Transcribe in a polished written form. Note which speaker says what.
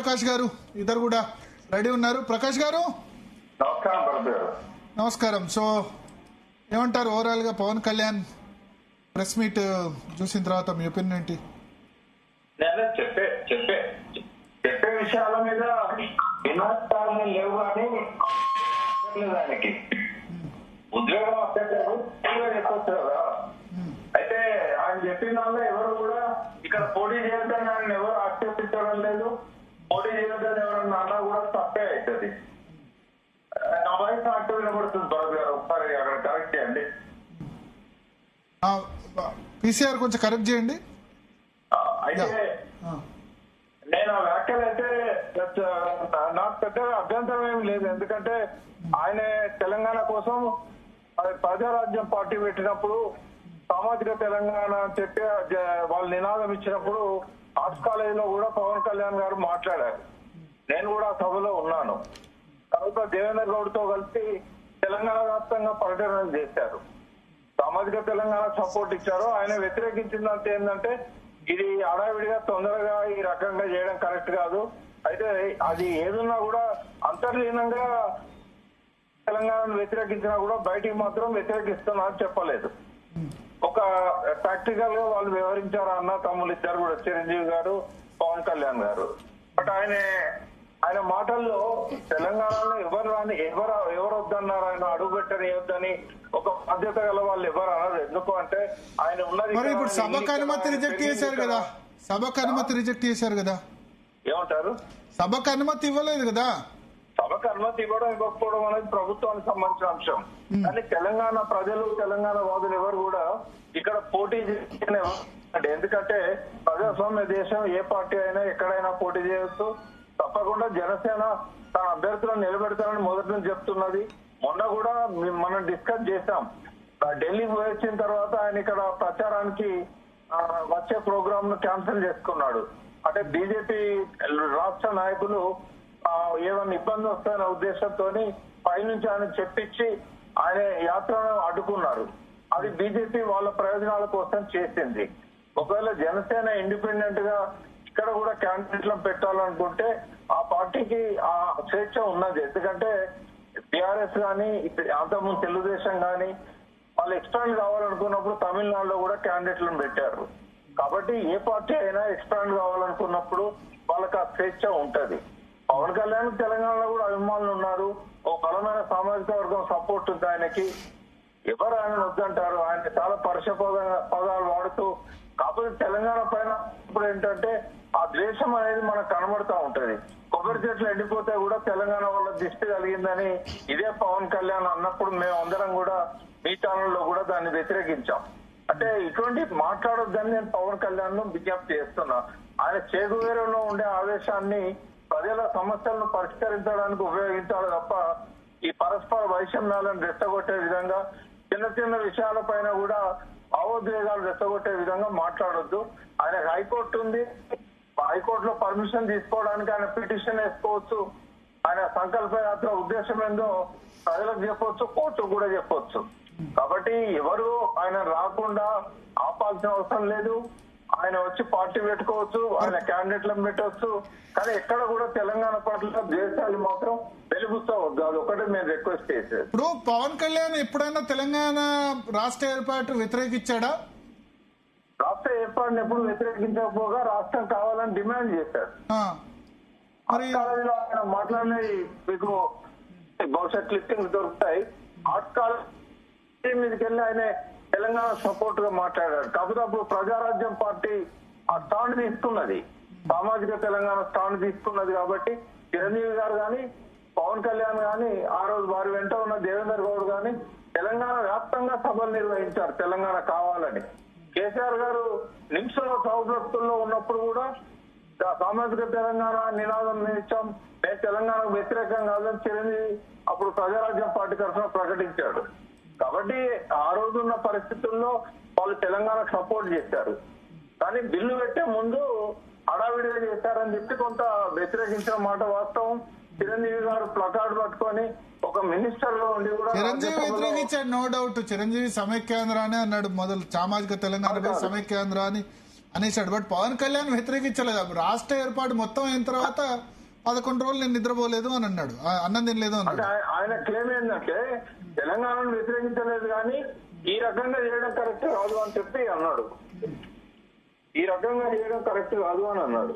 Speaker 1: ప్రకాష్ గారు ఇద్దరు కూడా రెడీ ఉన్నారు. ప్రకాష్ గారు నమస్కారం. సో ఏమంటారు ఓవరాల్ గా పవన్ కళ్యాణ్ ప్రెస్ మీట్ చూసిన తర్వాత మీ ఒపీనియన్ ఏంటి?
Speaker 2: చెప్పే విషయాల మీద వినాశాలు లేవు కానీ దానికి ఉద్యోగం వస్తలేదు చెప్పొచ్చు కదా. అయితే ఆయన చెప్పిన దానిలో ఎవరు కూడా ఇక్కడ పోటీ చేయొద్దని ఆయన ఎవరు ఆక్షేపించడం లేదు. పోటీ చేయొద్దని ఎవరన్నా అన్నా కూడా తప్పే అవుతుంది. నా వయసు నాకు వినబడుతుంది బాబు గారు, ఒకసారి అక్కడ కరెక్ట్ చేయండి.
Speaker 1: పీసీఆర్ కొంచెం కరెక్ట్ చేయండి.
Speaker 2: అయితే నేను ఆ వ్యాఖ్యలు అయితే నాకు పెద్దగా అభ్యంతరం ఏమి లేదు. ఎందుకంటే ఆయన తెలంగాణ కోసం ప్రజారాజ్యం పార్టీ పెట్టినప్పుడు సామాజిక తెలంగాణ అని చెప్పి వాళ్ళు నినాదం ఇచ్చినప్పుడు ఆర్ట్స్ కాలేజీలో కూడా పవన్ కళ్యాణ్ గారు మాట్లాడారు. నేను కూడా సభలో ఉన్నాను. తర్వాత దేవేందర్ గౌడ్ తో కలిసి తెలంగాణ వ్యాప్తంగా పర్యటనలు చేశారు. సామాజిక తెలంగాణ సపోర్ట్ ఇచ్చారు. ఆయన వ్యతిరేకించిందంటే ఏంటంటే ఇది హడావిడిగా తొందరగా ఈ రకంగా చేయడం కరెక్ట్ కాదు. అయితే అది ఏదున్నా కూడా అంతర్లీనంగా తెలంగాణను వ్యతిరేకించినా కూడా బయటికి మాత్రం వ్యతిరేకిస్తున్నా అని చెప్పలేదు. ఒక ప్రాక్టికల్ గా వాళ్ళు వివరించారు అన్న తమ్ముళ్ళు ఇద్దరు కూడా, చిరంజీవి గారు పవన్ కళ్యాణ్ గారు. బట్ ఆయన మాటల్లో తెలంగాణలో ఎవరు వద్దన్నారు, ఆయన అడుగు పెట్టనియొద్దని ఒక బాధ్యత గల వాళ్ళు ఎవరు అన్నారు. ఎందుకు అంటే ఆయన ఉన్నది
Speaker 1: ఇప్పుడు సభకు అనుమతి రిజెక్ట్ చేశారు కదా, సభకు అనుమతి రిజెక్ట్ చేశారు కదా,
Speaker 2: ఏమంటారు?
Speaker 1: సభకు అనుమతి ఇవ్వలేదు కదా.
Speaker 2: సభకు అనుమతి ఇవ్వడం ఇవ్వకపోవడం అనేది ప్రభుత్వానికి సంబంధించిన అంశం. కానీ తెలంగాణ ప్రజలు తెలంగాణ వాదులు ఎవరు కూడా ఇక్కడ పోటీ చేసిన, ఎందుకంటే ప్రజాస్వామ్య దేశం ఏ పార్టీ అయినా ఎక్కడైనా పోటీ చేయొచ్చు. తప్పకుండా జనసేన తన అభ్యర్థులను నిలబెడతారని మొదటి నుంచి చెప్తున్నది. మొన్న కూడా మనం డిస్కస్ చేశాం. ఢిల్లీకి వచ్చిన తర్వాత ఆయన ఇక్కడ ప్రచారానికి వచ్చే ప్రోగ్రామ్ ను క్యాన్సిల్ చేసుకున్నాడు. అంటే బీజేపీ రాష్ట్ర నాయకులు ఏమన్నా ఇబ్బంది వస్తాయన్న ఉద్దేశంతో పైనుంచి ఆయన చెప్పించి ఆయన యాత్రను అడ్డుకున్నారు. అది బీజేపీ వాళ్ళ ప్రయోజనాల కోసం చేసింది. ఒకవేళ జనసేన ఇండిపెండెంట్ గా ఇక్కడ కూడా క్యాండిడేట్లను పెట్టాలనుకుంటే ఆ పార్టీకి ఆ స్వేచ్ఛ ఉన్నది. ఎందుకంటే టిఆర్ఎస్ గానీ అంతకుముందు తెలుగుదేశం గానీ వాళ్ళు ఎక్స్పాండ్ కావాలనుకున్నప్పుడు తమిళనాడులో కూడా క్యాండిడేట్లను పెట్టారు. కాబట్టి ఏ పార్టీ అయినా ఎక్స్పాండ్ కావాలనుకున్నప్పుడు వాళ్ళకి ఆ స్వేచ్ఛ ఉంటది. పవన్ కళ్యాణ్ తెలంగాణలో కూడా అభిమానులు ఉన్నారు. ఓ బలమైన సామాజిక వర్గం సపోర్ట్ ఉంది ఆయనకి. ఎవరు ఆయన వద్దంటారు? ఆయన చాలా పరుష పదాలు వాడుతూ, కాకపోతే తెలంగాణ పైన ఇప్పుడు ఏంటంటే ఆ ద్వేషం అనేది మనకు కనబడుతూ ఉంటది. కొబ్బరి చెట్లు ఎండిపోతే కూడా తెలంగాణ వల్ల దిష్టి కలిగిందని ఇదే పవన్ కళ్యాణ్ అన్నప్పుడు మేము అందరం కూడా మీ ఛానల్లో కూడా దాన్ని వ్యతిరేకించాం. అంటే ఇటువంటి మాట్లాడొద్దని నేను పవన్ కళ్యాణ్ ను విజ్ఞప్తి చేస్తున్నా. ఆయన చేగువేరులో ఉండే ఆవేశాన్ని ప్రజల సమస్యలను పరిష్కరించడానికి ఉపయోగించాలి తప్ప ఈ పరస్పర వైషమ్యాలను రెచ్చగొట్టే విధంగా చిన్న చిన్న విషయాలపైన కూడా భావోద్వేగాలు రెచ్చగొట్టే విధంగా మాట్లాడొద్దు. ఆయన హైకోర్టు ఉంది, హైకోర్టులో పర్మిషన్ తీసుకోవడానికి ఆయన పిటిషన్ వేసుకోవచ్చు. ఆయన సంకల్ప యాత్ర ఉద్దేశం ఏందో ప్రజలకు చెప్పొచ్చు, కోర్టు కూడా చెప్పొచ్చు. కాబట్టి ఎవరు ఆయన రాకుండా ఆపాల్సిన అవసరం లేదు. ఆయన వచ్చి పార్టీ పెట్టుకోవచ్చు, ఆయన క్యాండిడేట్లను పెట్టవచ్చు. కానీ ఎక్కడ కూడా తెలంగాణ పట్ల ద్వేషాలు మాత్రం వెలుగుతావద్దు. అది ఒకటి మేము రిక్వెస్ట్ చేసేది.
Speaker 1: ఇప్పుడు పవన్ కళ్యాణ్ ఎప్పుడైనా తెలంగాణ రాష్ట్ర ఏర్పాటు వ్యతిరేకించాడా?
Speaker 2: రాష్ట్ర ఏర్పాటును ఎప్పుడు వ్యతిరేకించకపోగా రాష్ట్రం కావాలని డిమాండ్ చేశారు. ఆయన మాట్లాడినవి మీకు బహుశా క్లిప్పింగ్స్ దొరుకుతాయి. ఆర్ట్స్ కాలేజీ మీదకి వెళ్ళి ఆయన తెలంగాణ సపోర్ట్ గా మాట్లాడారు. కాకపోతే అప్పుడు ప్రజారాజ్యం పార్టీ ఆ స్టాండ్ తీసుకున్నది, సామాజిక తెలంగాణ స్టాండ్ తీసుకున్నది. కాబట్టి చిరంజీవి గారు గాని పవన్ కళ్యాణ్ గాని ఆ రోజు వారి వెంట ఉన్న దేవేందర్ గౌడ్ గాని తెలంగాణ వ్యాప్తంగా సభలు నిర్వహించారు తెలంగాణ కావాలని. కేసీఆర్ గారు నిమ్స్లో సౌభ్రతుల్లో ఉన్నప్పుడు కూడా సామాజిక తెలంగాణ నినాదం ఇచ్చాం, మేము తెలంగాణకు వ్యతిరేకం కాదని చిరంజీవి అప్పుడు ప్రజారాజ్యం పార్టీ తరఫున ప్రకటించాడు. కాబట్టి ఆ రోజున్న పరిస్థితుల్లో వాళ్ళు తెలంగాణకు సపోర్ట్ చేశారు. కానీ బిల్లు పెట్టే ముందు హడావిడిగా చేశారని చెప్పి కొంత వ్యతిరేకించిన మాట వాస్తవం. చిరంజీవి గారు ప్లకార్డు పట్టుకొని ఒక మినిస్టర్ లో ఉండి కూడా
Speaker 1: చిరంజీవి వ్యతిరేకించాడు, నో డౌట్. చిరంజీవి సమైక్యాంధ్ర అని అన్నాడు, మొదలు సామాజిక తెలంగాణ సమైక్యాంధ్ర అని అనేసాడు. బట్ పవన్ కళ్యాణ్ వ్యతిరేకించలేదు. రాష్ట్ర ఏర్పాటు మొత్తం అయిన తర్వాత 11 రోజులు నేను నిద్రపోలేదు అని అన్నాడు, అన్నం తినలేదు
Speaker 2: అంటే
Speaker 1: అన్నాడు.
Speaker 2: ఆయన క్లెయిమ్ ఏంటంటే తెలంగాణను వ్యతిరేకించలేదు కానీ ఈ రకంగా చేయడం కరెక్ట్ కాదు అని చెప్పి అన్నాడు. ఈ రకంగా చేయడం కరెక్ట్ కాదు అని అన్నాడు.